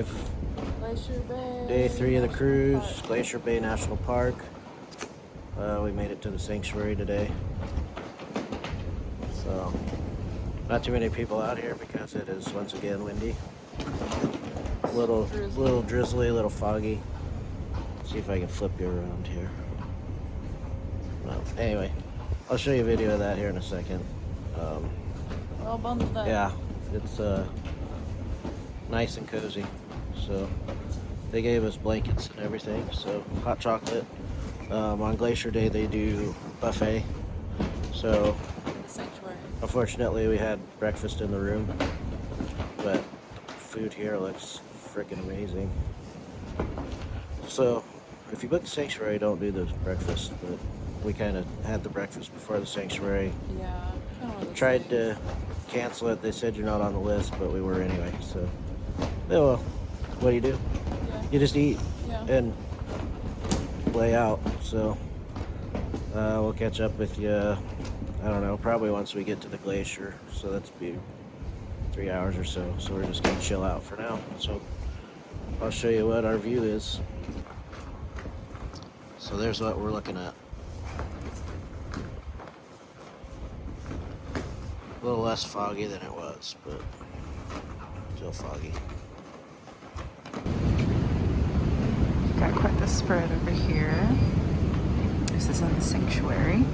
5. Glacier Bay. Day 3 of the National cruise, Park. Glacier Bay National Park. We made it to the sanctuary today. So, not too many people out here because it is once again windy. Little drizzly, little foggy. Let's see if I can flip you around here. Well, anyway, I'll show you a video of that here in a second. We're all bundled up. Yeah, it's nice and cozy. So they gave us blankets and everything. So hot chocolate. On Glacier Day they do buffet. So The sanctuary. unfortunately we had breakfast in the room, but food here looks freaking amazing. So if you book the sanctuary, don't do the breakfast, but we kind of had the breakfast before the sanctuary. Yeah. Kind of Tried to cancel it. They said you're not on the list, but we were anyway. So, oh well. What do? Yeah. You just eat and lay out. So, we'll catch up with you. I don't know. Probably once we get to the glacier. So that's be 3 hours or so. So we're just gonna chill out for now. So I'll show you what our view is. So there's what we're looking at. A little less foggy than it was, but still foggy. Got quite the spread over here. This is in the sanctuary.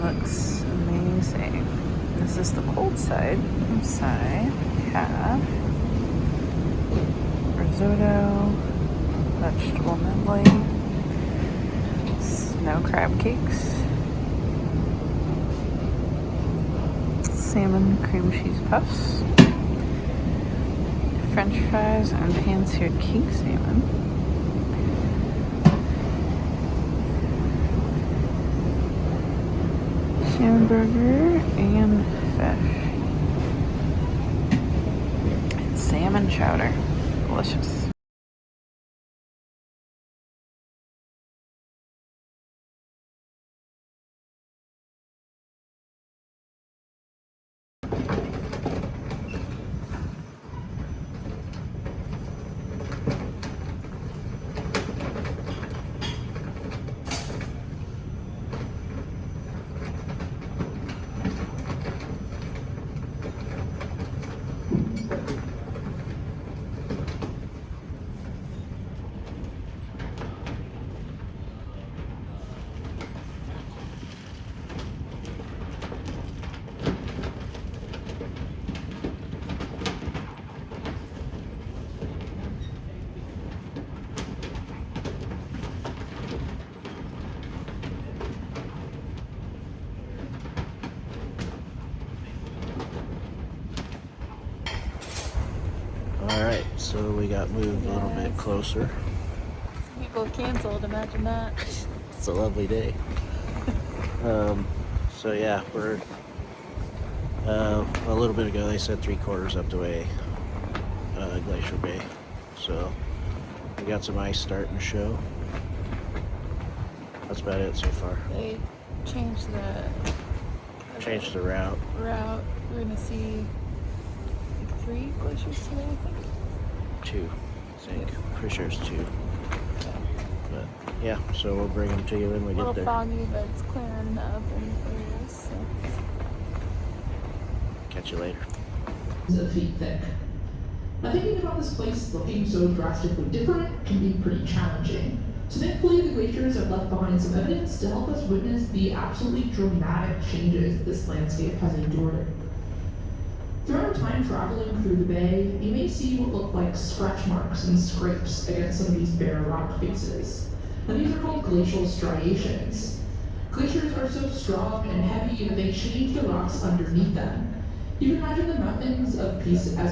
Looks amazing. This is the cold side. Inside we have risotto, vegetable medley, snow crab cakes, salmon cream cheese puffs, french fries, and pan-seared king salmon. Salmon burger and fish. And salmon chowder. Delicious. Alright, so we got moved a little bit closer. People canceled, imagine that. It's a lovely day. So yeah, we're a little bit ago they said 3/4 up the way, Glacier Bay. So we got some ice starting to show. That's about it so far. They changed Changed the route. route. We're gonna see like 3 glaciers today, I think. 2, I think. Pretty sure it's 2. But yeah, so we'll bring them to you when we A little get there. foggy, but it's clearing up in areas. So. Catch you later. A feet thick. Now thinking about this place looking so drastically different can be pretty challenging. So thankfully the glaciers have left behind some evidence to help us witness the absolutely dramatic changes this landscape has endured. Throughout our time traveling through the bay, you may see what look like scratch marks and scrapes against some of these bare rock faces. And these are called glacial striations. Glaciers are so strong and heavy that they change the rocks underneath them. You can imagine the mountains as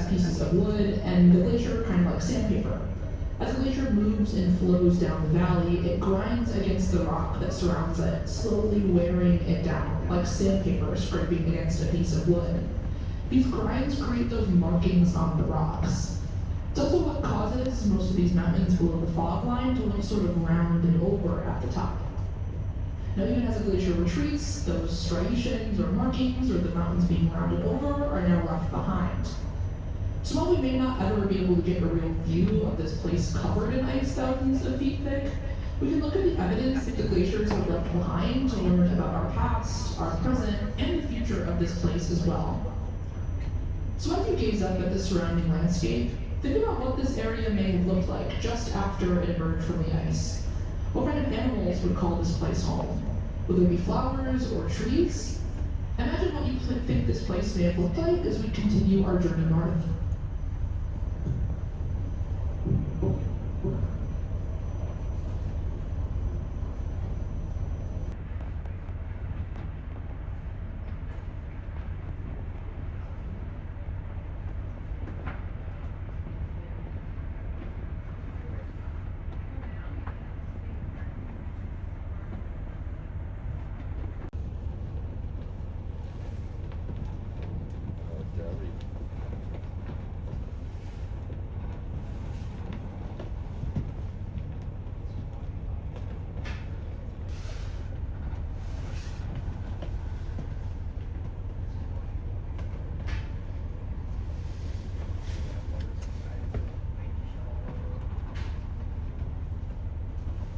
pieces of wood and the glacier kind of like sandpaper. As the glacier moves and flows down the valley, it grinds against the rock that surrounds it, slowly wearing it down, like sandpaper scraping against a piece of wood. These grinds create those markings on the rocks. It's also what causes most of these mountains below the fog line to look sort of round and over at the top. Now even as a glacier retreats, those striations or markings or the mountains being rounded over are now left behind. So while we may not ever be able to get a real view of this place covered in ice thousands of feet thick, we can look at the evidence that the glaciers have left behind to learn about our past, our present, and the future of this place as well. So as you gaze up at the surrounding landscape, think about what this area may have looked like just after it emerged from the ice. What kind of animals would call this place home? Would there be flowers or trees? Imagine what you think this place may have looked like as we continue our journey north.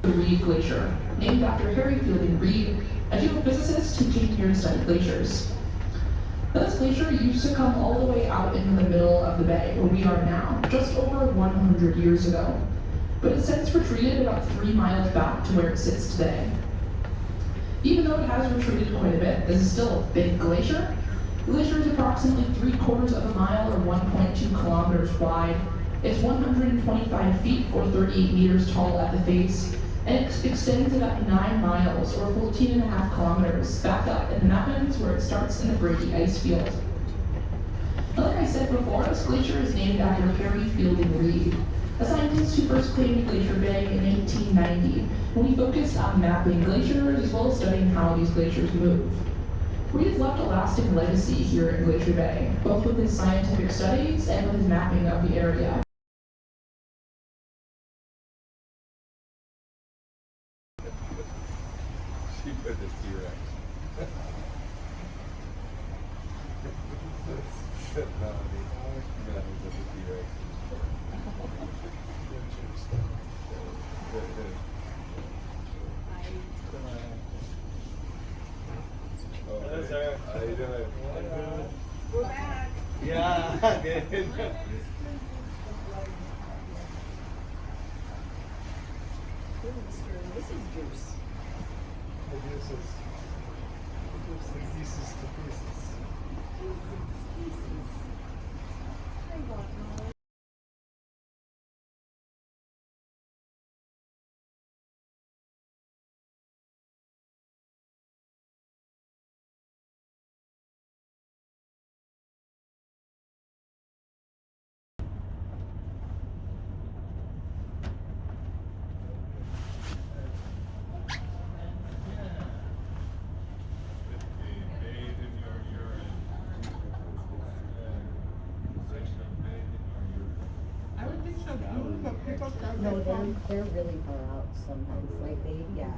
The Reed Glacier, named after Harry Fielding Reed, a geophysicist who came here to study glaciers. Now, this glacier used to come all the way out into the middle of the bay where we are now, just over 100 years ago, but it's since retreated about 3 miles back to where it sits today. Even though it has retreated quite a bit, this is still a big glacier. The glacier is approximately 3/4 of a mile or 1.2 kilometers wide. It's 125 feet or 38 meters tall at the face, and it extends about 9 miles or 14.5 kilometers back up in the mountains where it starts in the Brady ice field. Now, like I said before, this glacier is named after Harry Fielding Reed, a scientist who first claimed Glacier Bay in 1890, when he focused on mapping glaciers as well as studying how these glaciers move. Reed has left a lasting legacy here in Glacier Bay, both with his scientific studies and with his mapping of the area. She put the T-Rex. Melody. Melody put the T-Rex. Hello, sir. How you doing? We're back. Yeah, good. This is juice. Pieces to pieces. I want more. No, they're really far out sometimes. Like they're.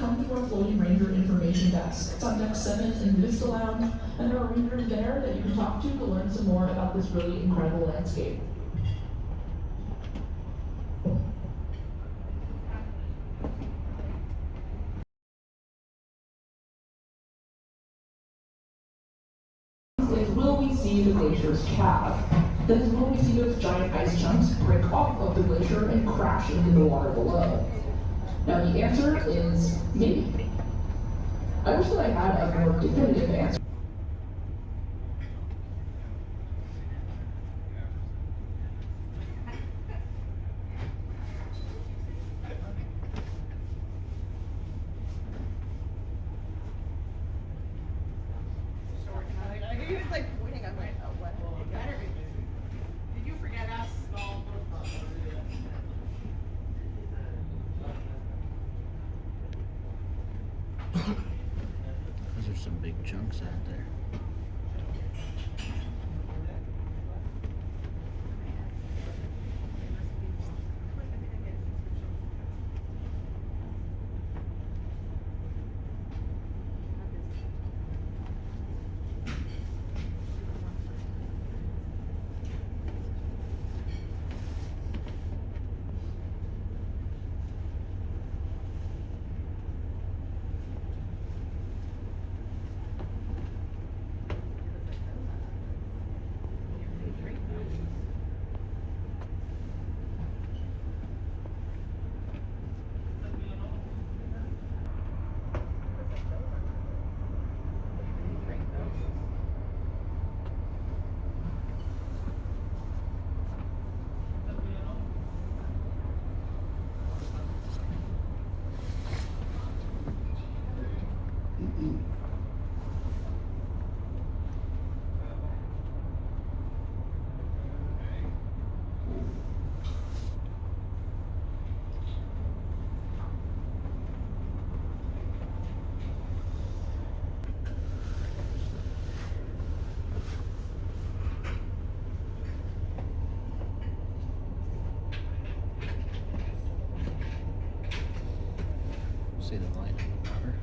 Come to our floating ranger information desk. It's on deck 7 in the Vista Lounge, and there are rangers there that you can talk to learn some more about this really incredible landscape. Is will we see the glacier's calve? That is, will we see those giant ice chunks break off of the glacier and crash into the water below? Now the answer is maybe. I wish that I had a more definitive answer. He was like pointing. I'm like, oh, what? Did you Those are some big chunks out there. See the light in the water?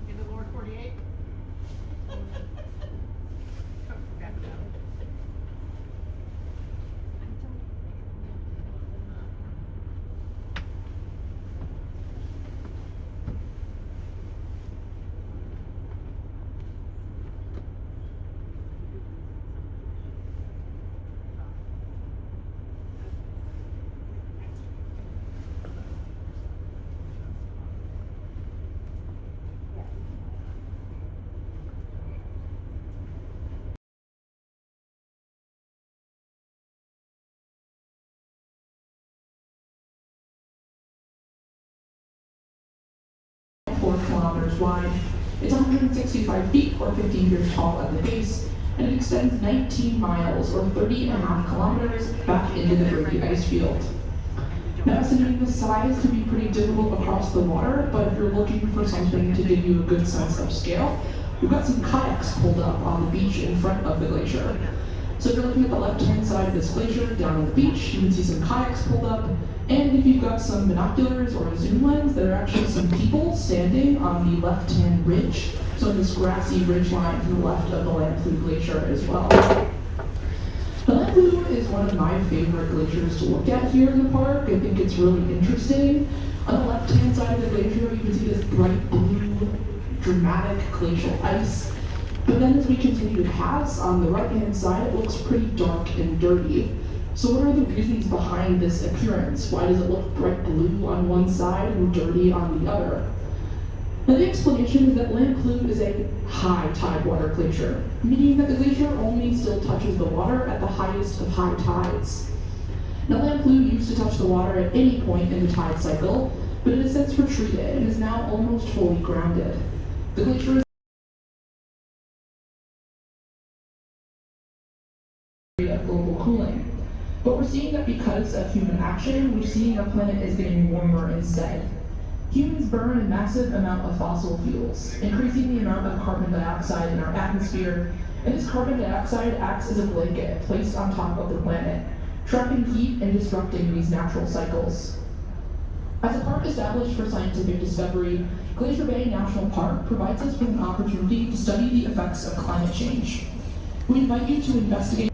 In the lower 48? Kilometers wide. It's 165 feet or 50 meters tall at the base, and it extends 19 miles or 30.5 kilometers back into the Rudi ice field. Now, estimating the size can be pretty difficult across the water, but if you're looking for something to give you a good sense of scale, we've got some kayaks pulled up on the beach in front of the glacier. So if you're looking at the left-hand side of this glacier down on the beach, you can see some kayaks pulled up. And if you've got some binoculars or a zoom lens, there are actually some people standing on the left-hand ridge. So in this grassy ridge line to the left of the Lamplugh Glacier as well. The Lamplugh is one of my favorite glaciers to look at here in the park. I think it's really interesting. On the left-hand side of the glacier, you can see this bright blue, dramatic glacial ice. But then as we continue to pass, on the right-hand side, it looks pretty dark and dirty. So what are the reasons behind this appearance? Why does it look bright blue on one side and dirty on the other? Now the explanation is that Lamplugh is a high tidewater glacier, meaning that the glacier only still touches the water at the highest of high tides. Now Lamplugh used to touch the water at any point in the tide cycle, but it has since retreated and is now almost fully grounded. The glacier is of global cooling. But we're seeing that because of human action, we're seeing our planet is getting warmer instead. Humans burn a massive amount of fossil fuels, increasing the amount of carbon dioxide in our atmosphere, and this carbon dioxide acts as a blanket placed on top of the planet, trapping heat and disrupting these natural cycles. As a park established for scientific discovery, Glacier Bay National Park provides us with an opportunity to study the effects of climate change. We invite you to investigate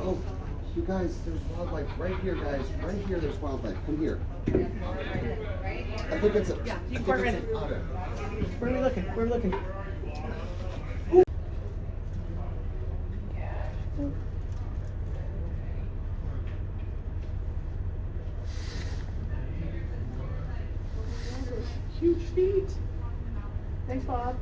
Oh. You guys, there's wildlife right here, guys. Right here, there's wildlife. Come here. I think it's a. Yeah, you can park right in. Where are we looking? Where are we looking? Huge feet. Thanks, Bob.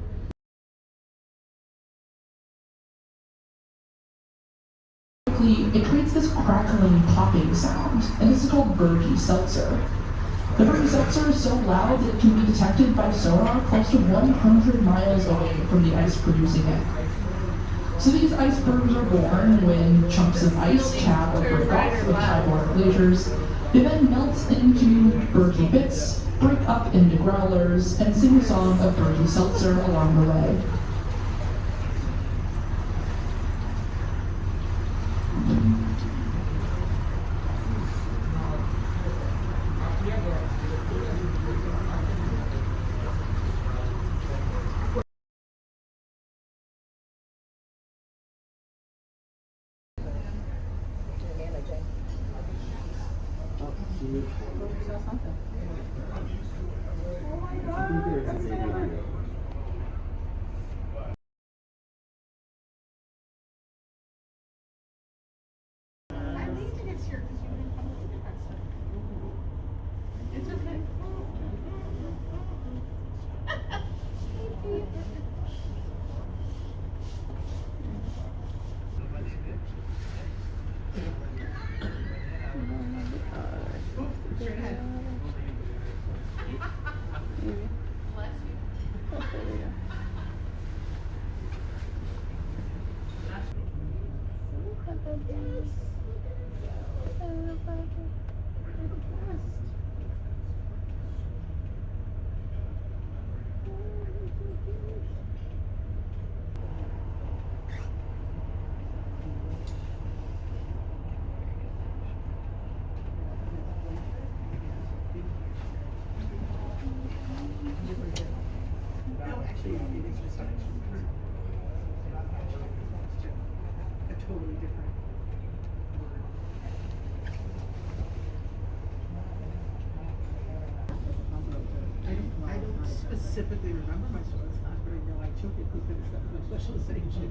It creates this crackling, popping sound, and this is called Bergy seltzer. The Bergy seltzer is so loud that it can be detected by sonar close to 100 miles away from the ice producing it. So these icebergs are born when chunks of ice tap or break off with high glaciers. They then melt into Bergy bits, break up into growlers, and sing a song of Bergy seltzer along the way. Specifically remember my soils class, but I know I took it because that was my specialization.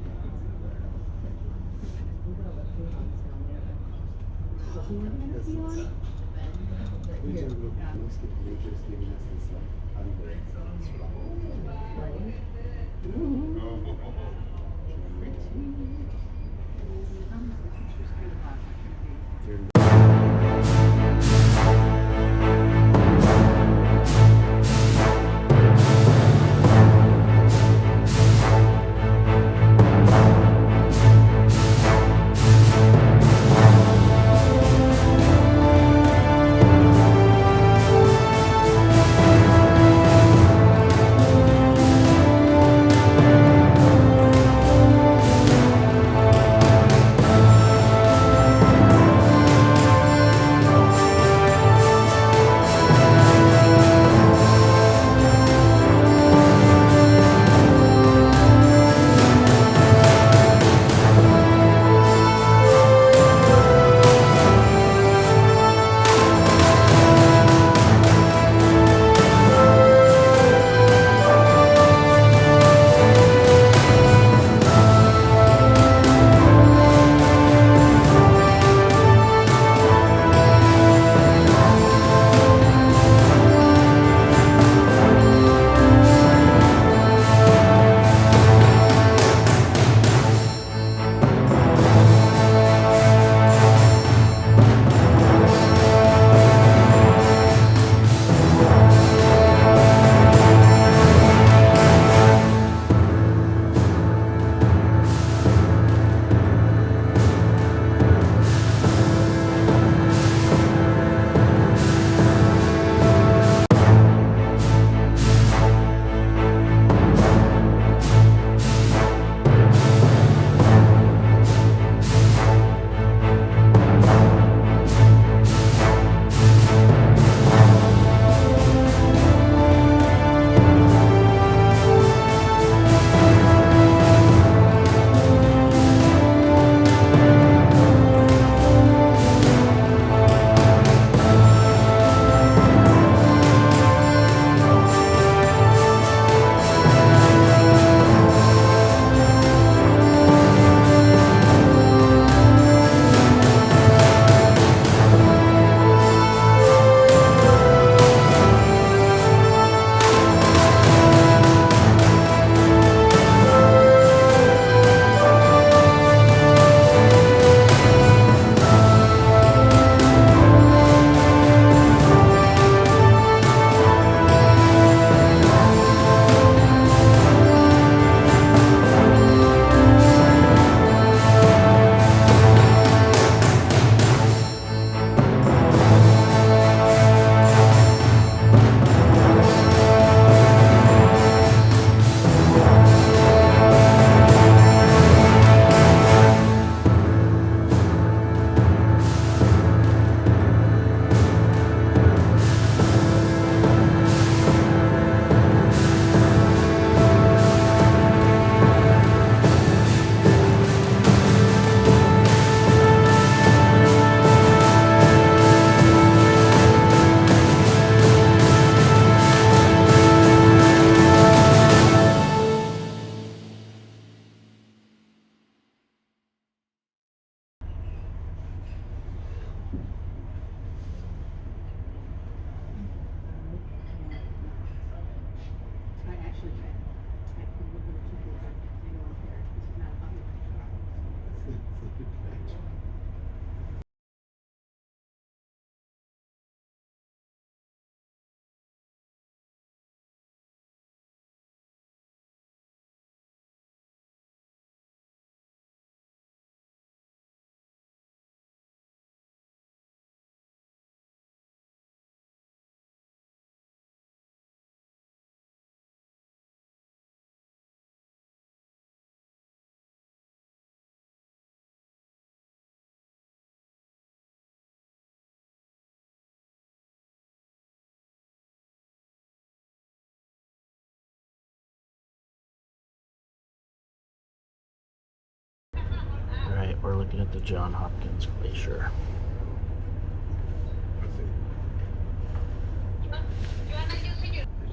looking at the John Hopkins Glacier.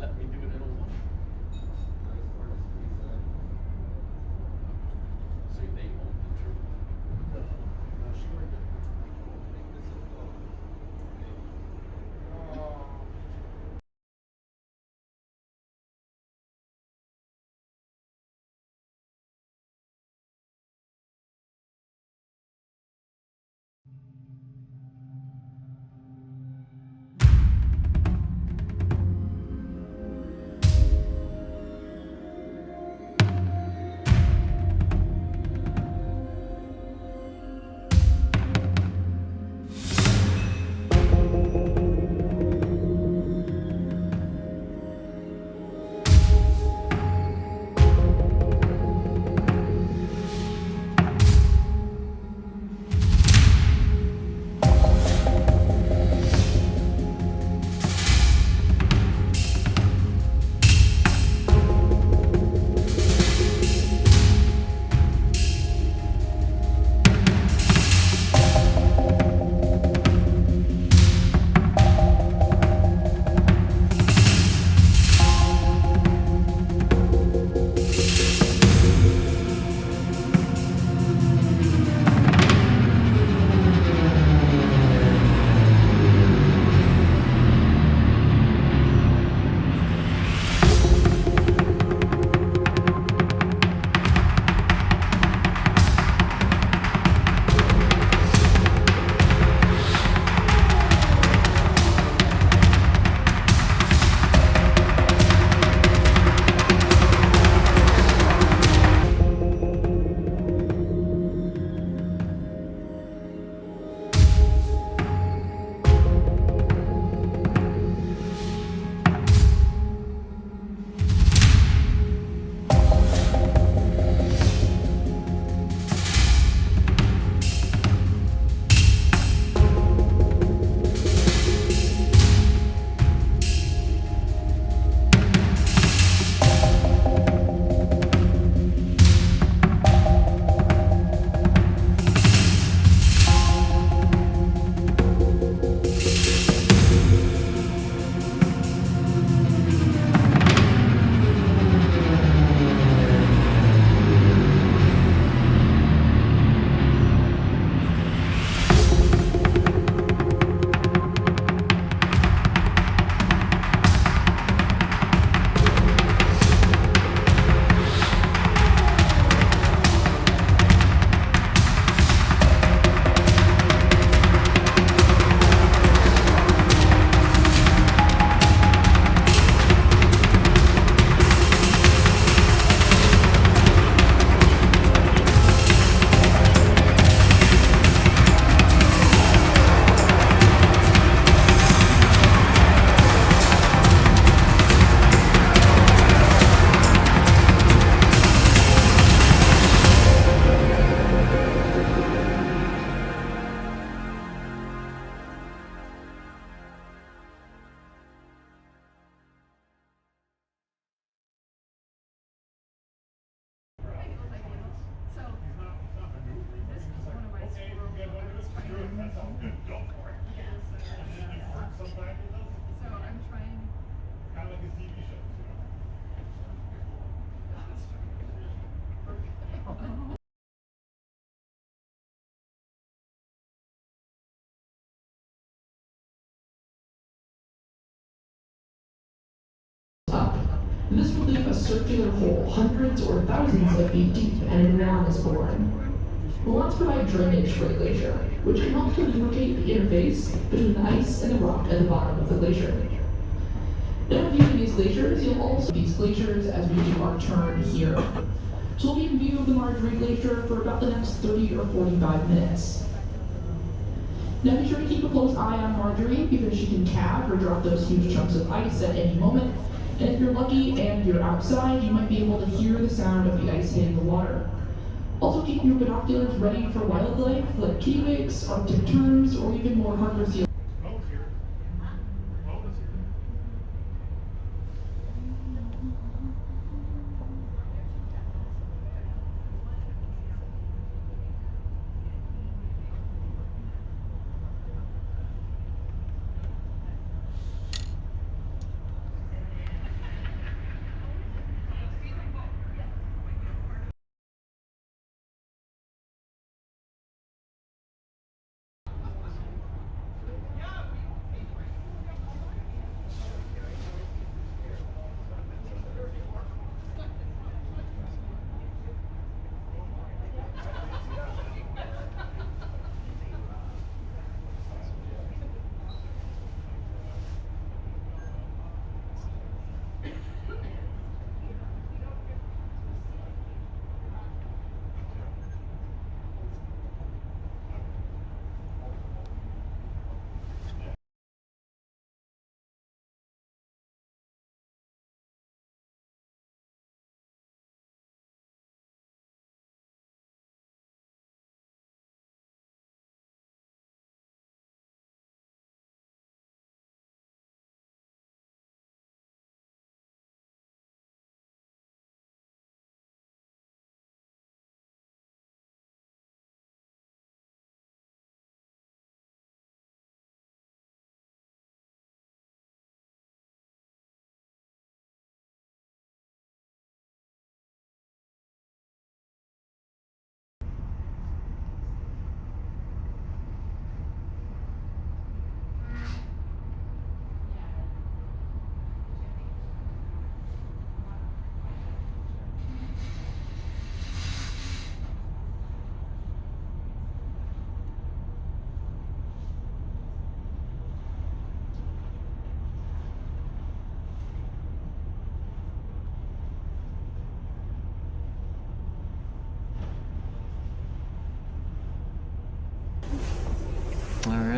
Let me do it in a one. So they won't the truth. Up. This will leave a circular hole hundreds or thousands of feet deep, and a worm is born. We want to provide drainage for the glacier, which can help to lubricate the interface between the ice and the rock at the bottom of the glacier. In viewing these glaciers, you'll also see these glaciers as we do our turn here. So we'll be in view of the Marjorie Glacier for about the next 30 or 45 minutes. Now be sure to keep a close eye on Marjorie because she can calve or drop those huge chunks of ice at any moment. And if you're lucky and you're outside, you might be able to hear the sound of the ice hitting the water. Also keep your binoculars ready for wildlife like kiwis, Arctic terns, or even more harbor seals.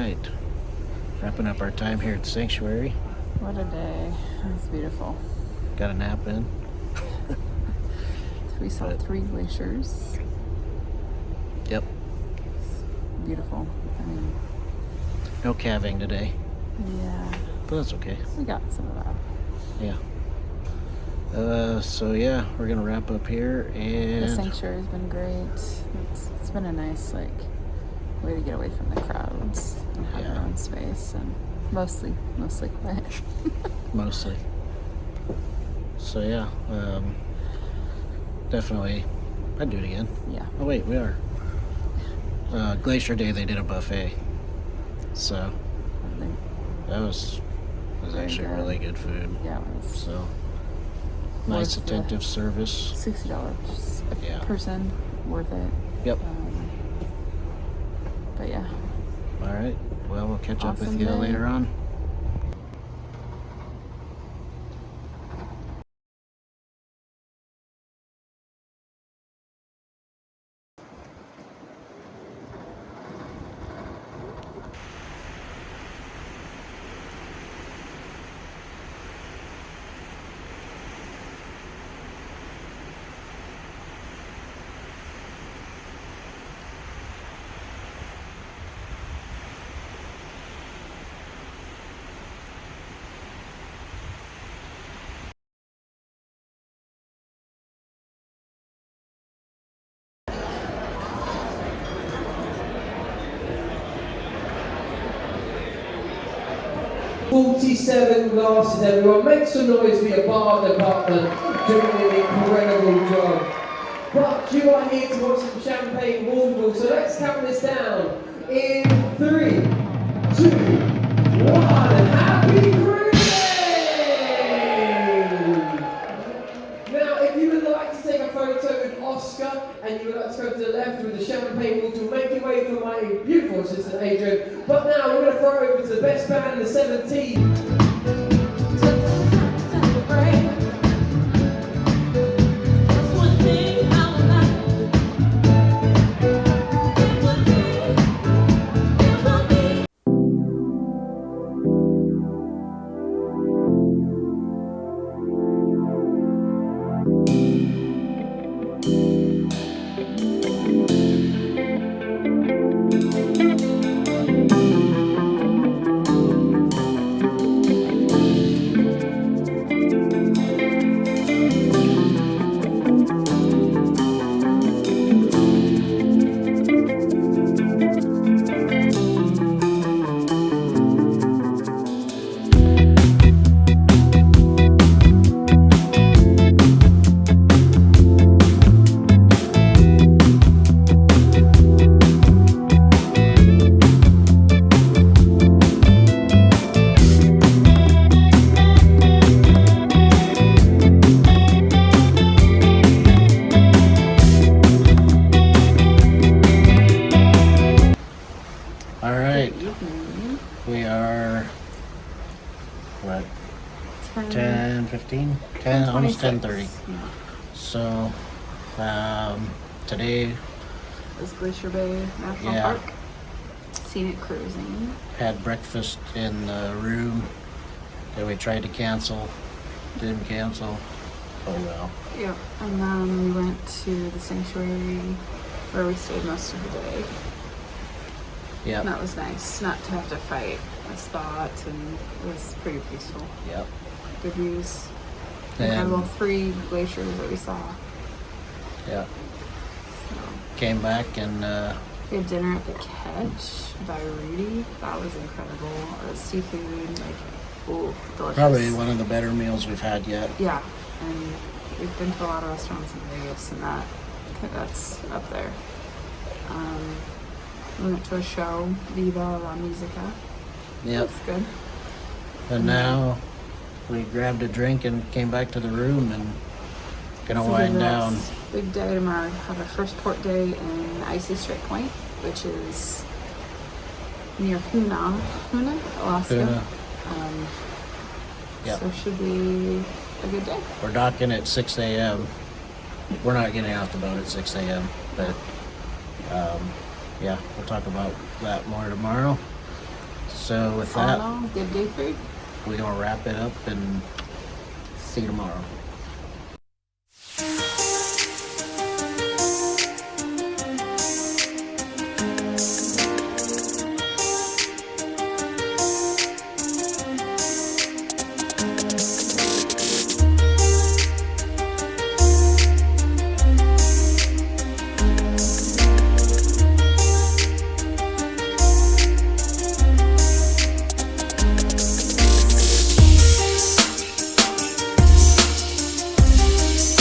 right. Wrapping up our time here at the sanctuary. What a day. It's beautiful. Got a nap in. We saw But- 3 glaciers. Yep. Beautiful. I mean, No calving today, yeah, but that's okay. we got some of that. Yeah. So yeah, we're gonna wrap up here The and sanctuary's been great. It's been a nice way to get away from the crowds and have Yeah. your own space and mostly quiet. mostly. So yeah, definitely, I'd do it again. Yeah. Oh wait, we are. Glacier Day they did a buffet, so I think, that was Very actually good. really good food. yeah, it was So nice, Worth the- attentive service. $60 a Yeah. person, worth it. Yep. But yeah, All right. Well, we'll catch up with Awesome you day. later on. $47 glasses, everyone. Make some noise for your bar department doing an incredible job. But you are here to watch some champagne waterfall, so let's count this down. In 3, 2, 1. Happy cruising! Now, if you would like to take a photo with Oscar and you would like to go to the left with the champagne waterfall, make your way for my beautiful assistant Adrian. But now we're going to throw it over to the best band in the 70s. All right. good evening. We are what? 10, 15? 10, almost 10:30. Yeah. So today It was Glacier Bay National Yeah. Park. Scenic cruising. had breakfast in the room that we tried to cancel. Didn't cancel. Oh well. Yep. And then we went to the sanctuary where we stayed most of the day. Yep. And that was nice, not to have to fight a spot, and it was pretty peaceful. Yep. Good views. And- Incredible 3 glaciers that we saw. Yep. So Came back and we had dinner at the Catch by Rudi. That was incredible. Seafood, ooh, delicious. probably one of the better meals we've had yet. Yeah, and we've been to a lot of restaurants in Vegas, and that's up there. We went to a show, Viva La Musica. Yep. That's good. And now we grabbed a drink and came back to the room and gonna So wind the down. rest- Big day tomorrow. Have our first port day in Icy Strait Point, which is near Hoona, Alaska. Hoona. Yep. So should be a good day. We're docking at 6 a.m. We're not getting off the boat at 6 a.m. But yeah, we'll talk about that more tomorrow. So with All in that, all, good day 3. we're gonna wrap it up and see you tomorrow.